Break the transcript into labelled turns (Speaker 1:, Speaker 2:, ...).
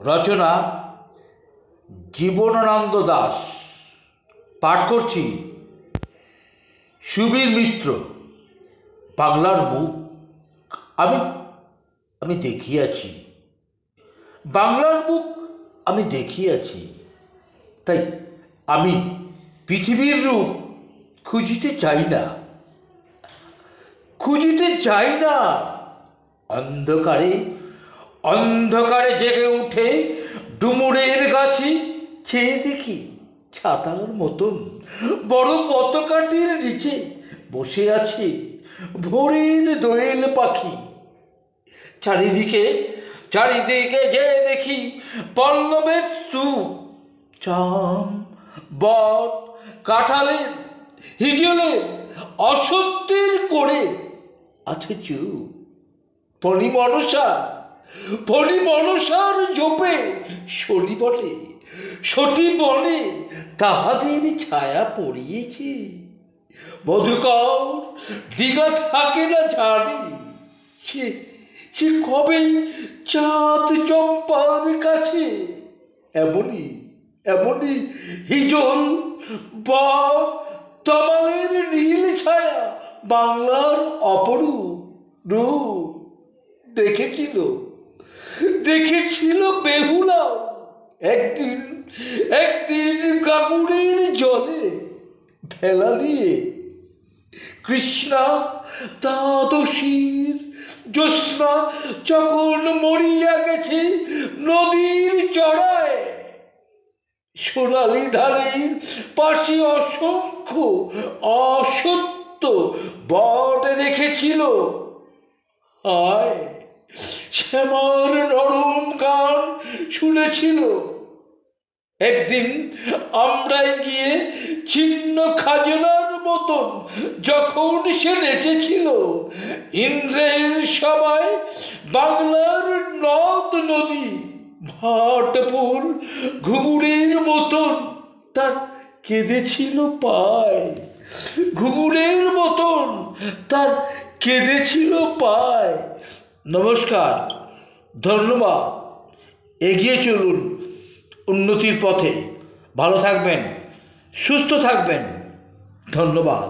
Speaker 1: রচনা জীবনানন্দ দাশ। পাঠ করছি সুবীর মিত্র। বাংলার মুখ আমি আমি দেখিয়াছি, বাংলার মুখ আমি দেখিয়াছি, তাই আমি পৃথিবীর রূপ খুঁজিতে চাই না, খুঁজিতে চাই না। অন্ধকারে অন্ধকারে জেগে উঠে ডুমুরের গাছে চেয়ে দেখি ছাতার মতন বড় পতাকাটির নিচে বসে আছে ভোরের দোয়েল পাখি। চারিদিকে চারিদিকে যে দেখি পল্লবের স্তূপ, চাম, বট, কাঁঠালের, হিজলের, অসত্যের করে আছে চুপ। ফণি মনসার জোপে শনি বটে, সতী বনে তাহাদের ছায়া পড়িয়েছে। মধুকর দীঘা থাকে না জানি, সে কবে চাঁদ চম্পার কাছে এমনি হিজল বা তমালের নীল ছায়া বাংলার অপরূপ রূপ দেখেছিল বেহুলাও একদিন গাগুড়ের জলে ভেলা নিয়ে। কৃষ্ণা দ্বাদশীর জ্যোৎস্না যখন মরিয়া গেছে নদীর চড়ায়, সোনালি ধারের পাশে অসংখ্য অসত্য বট রেখেছিল। হায়, শ্যামার নরম গান শুনেছিল। একদিন আমরাই গিয়ে ছিন্ন খাজনার মতন যখন সে নেচেছিল, ইন্দ্রের সবাই বাংলার নদ নদী ভাটপুর ঘুঙুরের মতন তার কেঁদেছিল পায়, ঘুঙুরের মতন তার কেঁদেছিল পায়। নমস্কার, ধন্যবাদ। এগিয়ে চলুন উন্নতির পথে। ভালো থাকবেন, সুস্থ থাকবেন। ধন্যবাদ।